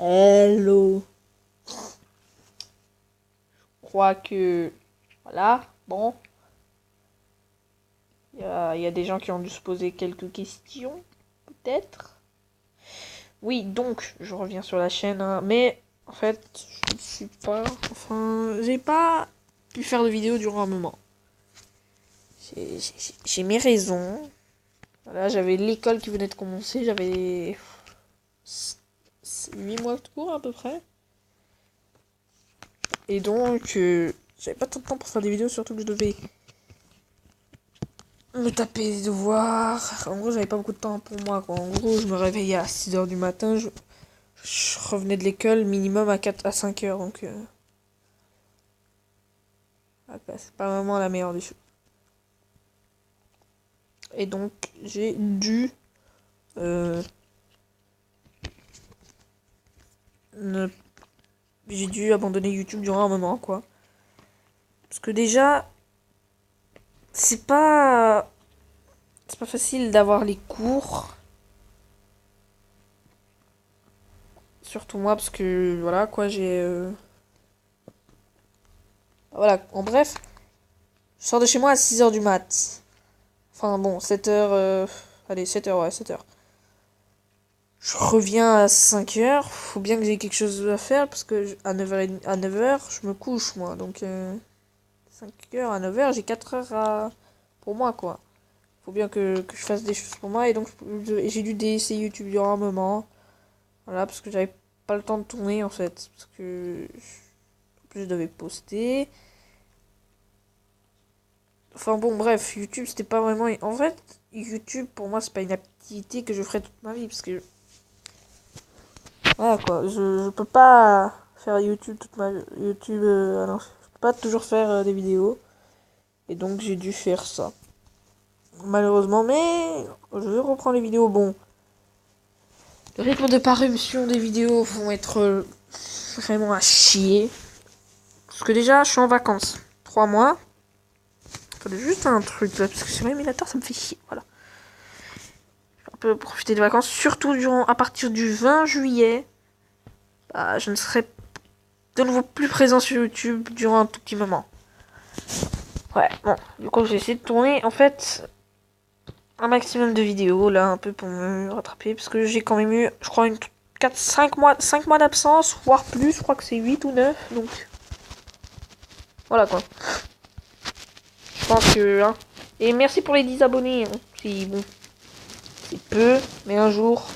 Hello. Je crois que... Voilà, bon. Il y a des gens qui ont dû se poser quelques questions, peut-être. Oui, donc, je reviens sur la chaîne, hein, mais en fait, je ne suis pas... Enfin, j'ai pas pu faire de vidéo durant un moment. J'ai mes raisons. Voilà, j'avais l'école qui venait de commencer, j'avais 8 mois de cours à peu près. Et donc, j'avais pas tant de temps pour faire des vidéos, surtout que je devais me taper des devoirs. En gros, j'avais pas beaucoup de temps pour moi, quoi. En gros, je me réveillais à 6h du matin, je revenais de l'école minimum à 5h, donc... c'est pas vraiment la meilleure des choses. Et donc, j'ai dû... J'ai dû abandonner YouTube durant un moment, quoi. Parce que déjà, c'est pas facile d'avoir les cours. Surtout moi, parce que, voilà, quoi, j'ai... Voilà, en bref, je sors de chez moi à 6h du mat. Enfin, bon, 7h... Allez, 7h, ouais, 7h. Je reviens à 5h. Faut bien que j'ai quelque chose à faire, parce que à 9h, je me couche, moi. Donc, 5h à 9h, j'ai 4h pour moi, quoi. Faut bien que je fasse des choses pour moi. Et donc, j'ai dû délaisser YouTube durant un moment. Voilà, parce que j'avais pas le temps de tourner, en fait. Parce que... En plus, je devais poster. Enfin bon, bref, YouTube, c'était pas vraiment... En fait, YouTube, pour moi, c'est pas une activité que je ferai toute ma vie, parce que... Voilà, quoi, je peux pas faire YouTube toute ma vie. YouTube, alors, je peux pas toujours faire des vidéos. Et donc, j'ai dû faire ça. Malheureusement, mais... Je reprends les vidéos, bon. Le rythme de parution des vidéos vont être vraiment à chier. Parce que déjà, je suis en vacances. 3 mois. Attendez, juste un truc là, parce que sur l'émulateur, ça me fait chier, voilà. On peut profiter des vacances, surtout à partir du 20 juillet. Bah, je ne serai de nouveau plus présent sur YouTube durant un tout petit moment. Ouais, bon, du coup, j'ai essayé de tourner, en fait, un maximum de vidéos, là, un peu pour me rattraper, parce que j'ai quand même eu, je crois, 5 mois d'absence, voire plus, je crois que c'est 8 ou 9, donc... Voilà, quoi. Je pense que, hein. Et merci pour les 10 abonnés, hein. C'est bon. C'est peu, mais un jour,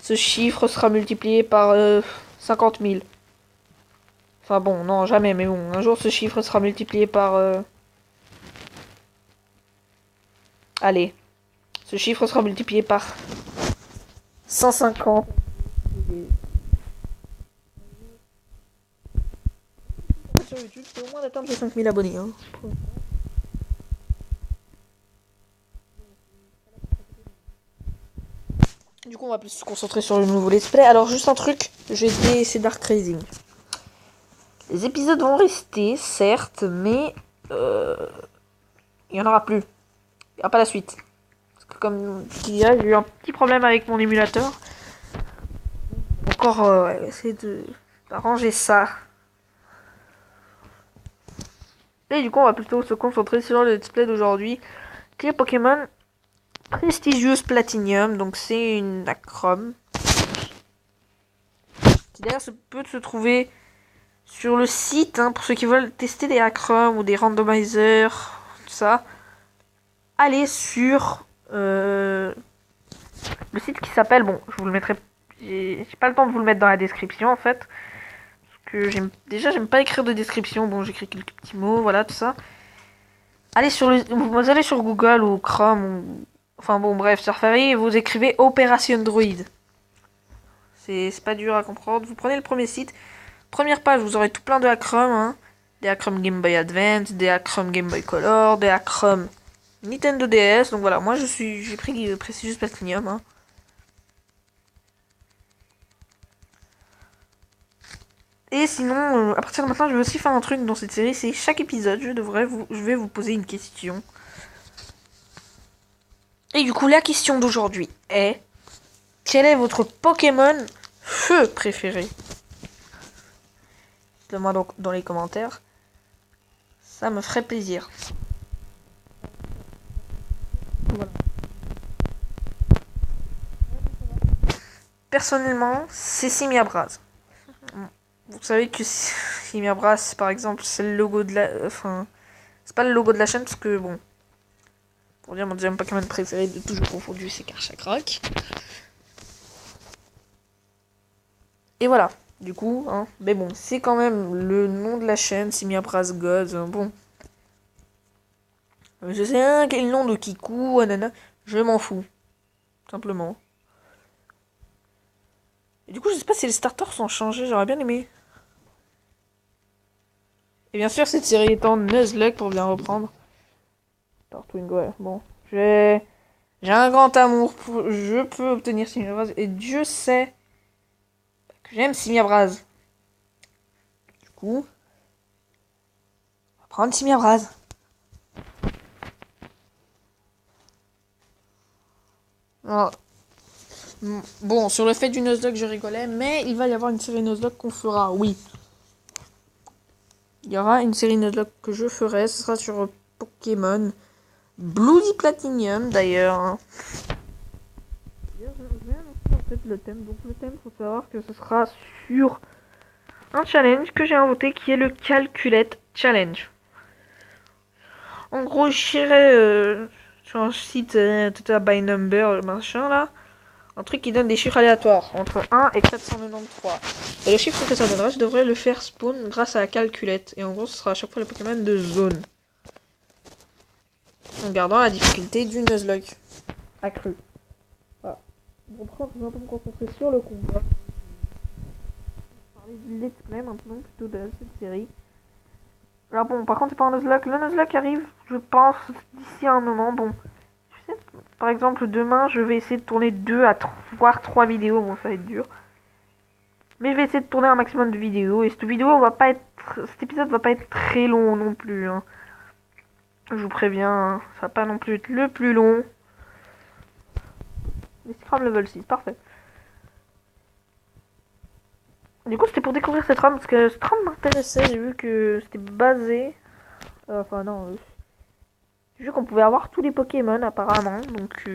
ce chiffre sera multiplié par 50 000. Enfin bon, non, jamais, mais bon, un jour ce chiffre sera multiplié par... Allez, ce chiffre sera multiplié par 150. Sur YouTube, c'est au moins d'atteindre les 5000 abonnés. Hein. Du coup, on va plus se concentrer sur le nouveau let's play. Alors, juste un truc, j'ai dit, c'est Dark Raising. Les épisodes vont rester, certes, mais il n'y en aura plus. Il n'y aura pas la suite. Parce que comme il y a, j'ai eu un petit problème avec mon émulateur. Encore essayer d'arranger ça. Et du coup, on va plutôt se concentrer sur le let's play d'aujourd'hui. Qui est Pokémon Prestigious Platinum. Donc, c'est une acrome. Qui d'ailleurs peut se trouver sur le site, hein, pour ceux qui veulent tester des acromes ou des randomizers, tout ça. Allez sur le site qui s'appelle, bon, je vous le mettrai, j'ai pas le temps de vous le mettre dans la description en fait, parce que j'aime pas écrire de description, bon j'écris quelques petits mots, voilà tout ça. Allez vous allez sur Google ou Chrome, ou, enfin bon bref, Safari et vous écrivez Opération Android. C'est pas dur à comprendre, vous prenez le premier site, première page, vous aurez tout plein de acromes, hein. Des acromes Game Boy Advance, des acromes Game Boy Color, des acromes Nintendo DS, donc voilà, moi j'ai pris Prestigious Platinum, hein. Et sinon, à partir de maintenant, je vais aussi faire un truc dans cette série, c'est chaque épisode, je vais vous poser une question. Et du coup, la question d'aujourd'hui est, quel est votre Pokémon feu préféré? Dites-le-moi donc dans les commentaires. Ça me ferait plaisir. Voilà. Personnellement, c'est Simia Braz. Vous savez que Simia Braz, par exemple, c'est le logo de la... Enfin, c'est pas le logo de la chaîne parce que, bon... Pour dire mon deuxième Pokémon préféré de toujours confondu, c'est Karchakroc. Et voilà. Du coup, hein. Mais bon, c'est quand même le nom de la chaîne, Simia Braz God. Bon. Je sais hein, quel nom de Kiku, anana. Je m'en fous. Simplement. Et du coup, je sais pas si les starters sont changés, j'aurais bien aimé. Et bien sûr, cette série étant Nuzlocke pour bien reprendre. Tortwing, ouais, bon. J'ai un grand amour pour... Je peux obtenir Simia Braz. Et Dieu sait que j'aime Simia Braz. Du coup, on va prendre Simia Braz. Alors, bon, sur le fait du Nuzlocke, je rigolais, mais il va y avoir une série Nuzlocke qu'on fera, oui. Il y aura une série Nuzlocke que je ferai, ce sera sur Pokémon Bloody Platinum, d'ailleurs. Hein. Je vais annoncer en fait le thème. Donc le thème, faut savoir que ce sera sur un challenge que j'ai inventé qui est le Calculette Challenge. En gros, j'irai sur un site by number, machin là. Un truc qui donne des chiffres aléatoires entre 1 et 493. Et le chiffre que ça donnera, je devrais le faire spawn grâce à la calculette. Et en gros, ce sera à chaque fois le Pokémon de zone. En gardant la difficulté du Nuzlocke accru. Voilà. Bon, après, on va un peu me concentrer sur le combat. On va parler du let's play maintenant, plutôt de cette série. Alors bon, par contre, c'est pas un Nuzlocke. Le Nuzlocke arrive, je pense, d'ici à un moment. Bon, je sais, par exemple, demain, je vais essayer de tourner 2 à 3, voire 3 vidéos. Bon, ça va être dur. Mais je vais essayer de tourner un maximum de vidéos. Et cette vidéo va pas être... Cet épisode va pas être très long non plus. Hein. Je vous préviens, hein. Ça va pas non plus être le plus long. Les Scrum level 6, parfait. Du coup, c'était pour découvrir cette ROM, parce que cette ROM m'intéressait. J'ai vu que c'était basé... Enfin, non... J'ai vu qu'on pouvait avoir tous les Pokémon, apparemment. Donc,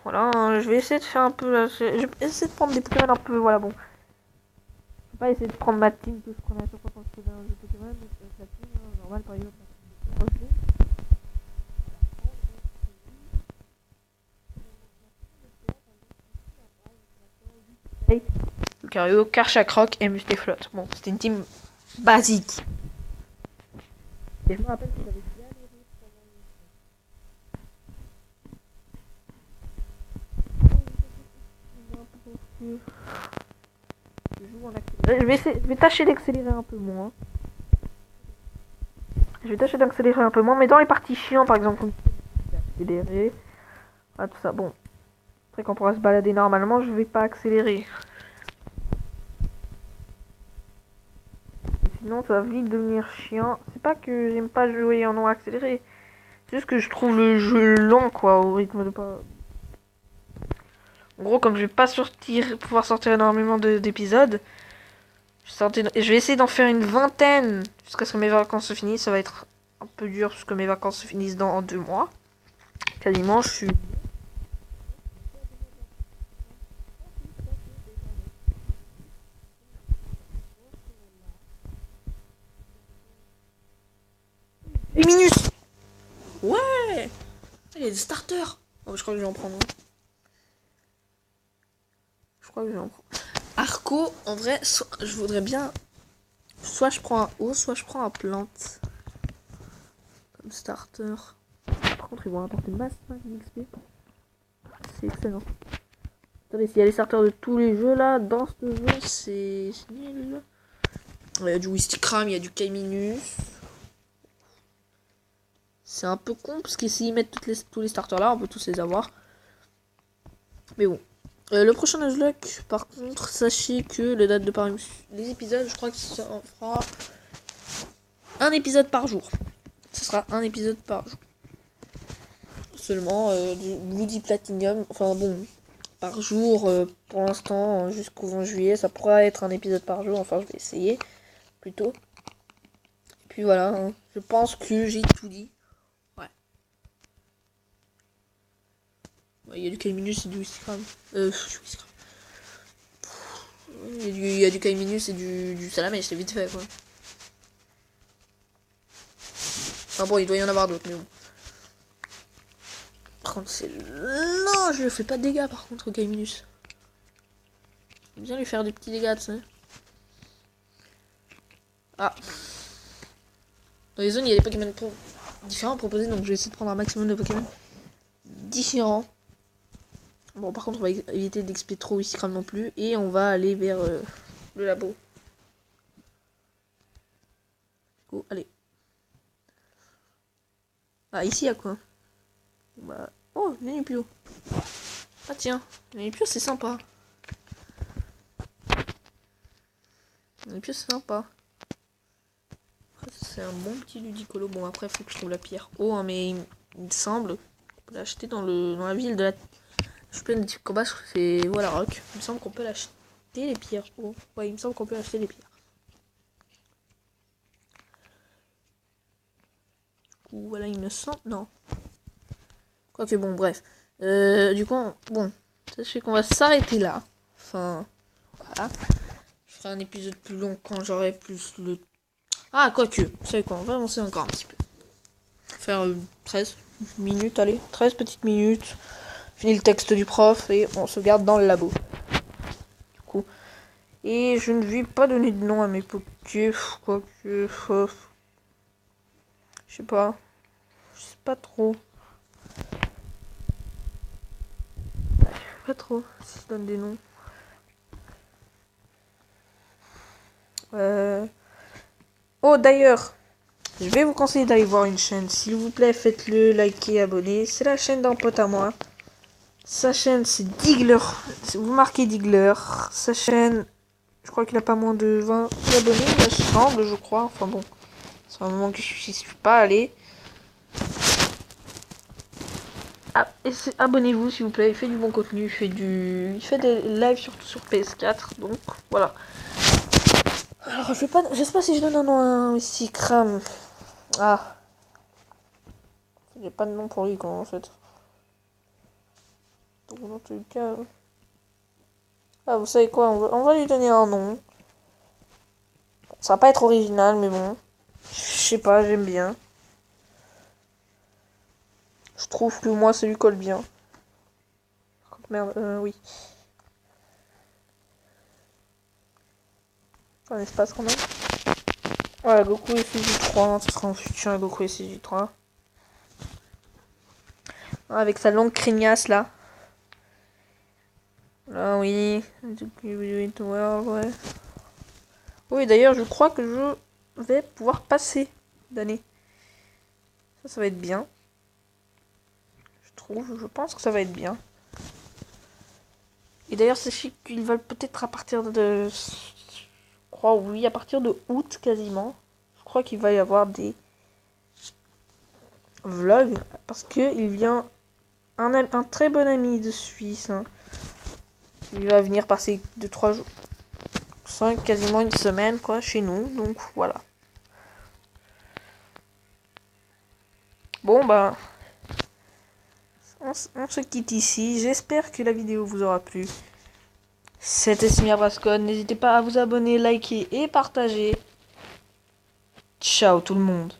voilà. Hein, je vais essayer de faire un peu... Je vais essayer de prendre des Pokémon un peu... Voilà, bon. Je vais pas essayer de prendre ma team que je prenais à chaque fois quand je faisais un jeu Pokémon. Donc, la team, hein, normal, par exemple. Lucario, Karchakroc et Mustaflot. Bon, c'était une team basique. Et je me rappelle que j'avais je vais tâcher d'accélérer un peu moins. Je vais tâcher d'accélérer un peu moins, mais dans les parties chiantes, par exemple, accélérer. Ah, tout ça, bon. Après, quand on pourra se balader normalement, je vais pas accélérer. Sinon, ça va vite devenir chiant. C'est pas que j'aime pas jouer en non accéléré. C'est juste que je trouve le jeu lent, quoi, au rythme de pas... En gros, comme je vais pas pouvoir sortir énormément d'épisodes, je vais essayer d'en faire une vingtaine jusqu'à ce que mes vacances se finissent. Ça va être un peu dur parce que mes vacances se finissent en 2 mois. Quasiment, je suis... Luminus. Ouais. Il y a des starters. Oh, je crois que je vais en prendre un. Je crois que je vais en prendre. Arco, en vrai, je voudrais bien... Soit je prends un haut, soit je prends un plante. Comme starter. Par contre, ils vont apporter masse 5 XP. C'est excellent. Attendez, s'il y a les starters de tous les jeux là, dans ce jeu, c'est nul. Il y a du Wistikram, il y a du Kaiminus. C'est un peu con parce que s'ils mettent tous les starters là, on peut tous les avoir. Mais bon. Le prochain Nuzlocke, par contre, sachez que la date de parution des épisodes, je crois que ça en fera un épisode par jour. Ce sera un épisode par jour. Seulement du Bloody Platinum. Enfin bon, par jour pour l'instant jusqu'au 20 juillet. Ça pourra être un épisode par jour, enfin je vais essayer plutôt. Et puis voilà, hein. Je pense que j'ai tout dit. Ouais. Il y a du Kaiminus et du Whiscram. Il y a du Kaiminus et du Salamèche, c'est vite fait quoi. Enfin bon, il doit y en avoir d'autres, mais bon. Par contre, c'est... Non, je ne fais pas de dégâts par contre, Kaiminus. J'aime bien lui faire des petits dégâts, tu sais. Ah. Dans les zones, il y a des Pokémon différents proposés, donc je vais essayer de prendre un maximum de Pokémon différents. Bon, par contre, on va éviter d'expier trop Whiscram non plus, et on va aller vers le labo. Oh, allez. Ah, ici, il y a quoi? Bah... Oh, Lenipio. Ah tiens, Lenipio, c'est sympa. Lenipio, c'est sympa. C'est un bon petit Ludicolo. Bon, après, il faut que je trouve la pierre. Oh, hein, mais il me semble qu'on peut l'acheter dans la ville de la... Je suis plein de petits combats, c'est voilà rock. Il me semble qu'on peut l'acheter les pierres. Oh, ouais, il me semble qu'on peut acheter les pierres. Du coup, voilà, il me semble. Non. Quoique, bon, bref. Du coup, bon, sachez qu'on va s'arrêter là. Enfin, voilà. Je ferai un épisode plus long quand j'aurai plus le... Ah, quoique, vous savez quoi, on va avancer encore un petit peu. Faire 13 minutes, allez, 13 petites minutes. Fini le texte du prof et on se garde dans le labo. Du coup. Et je ne vais pas donner de nom à mes Poké, quoique... je sais pas. Je sais pas trop. Je sais pas trop si je donne des noms. Oh, d'ailleurs, je vais vous conseiller d'aller voir une chaîne. S'il vous plaît, faites-le, likez, abonnez. C'est la chaîne d'un pote à moi. Sa chaîne, c'est Diggler. Vous marquez Diggler. Sa chaîne, je crois qu'il a pas moins de 20 abonnés, il me semble, je crois. Enfin bon, c'est un moment que je suis pas allé. Ah, abonnez-vous s'il vous plaît, il fait du bon contenu, il fait des lives surtout sur PS4, donc voilà. Alors je sais pas si je donne un nom ici, Cram. Ah. J'ai pas de nom pour lui quoi en fait. Donc dans tous les cas... Ah vous savez quoi, on va lui donner un nom. Ça va pas être original mais bon. Je sais pas, j'aime bien. Je trouve que moi ça lui colle bien. Merde, oui. Un espace quand même. Voilà, Goku et CJ3, ce sera un futur Goku et CJ3. Avec sa longue crignasse là. Là oui. Ouais. Oui d'ailleurs je crois que je vais pouvoir passer d'année. Ça va être bien. Je pense que ça va être bien. Et d'ailleurs sachez qu'ils veulent peut-être à partir de... Je crois oui, à partir de août quasiment. Je crois qu'il va y avoir des vlogs. Parce que il vient un très bon ami de Suisse. Hein. Il va venir passer 2-3 jours. 5, quasiment une semaine quoi chez nous. Donc voilà. Bon bah... On se quitte ici. J'espère que la vidéo vous aura plu. C'était Smir Brascon. N'hésitez pas à vous abonner, liker et partager. Ciao tout le monde.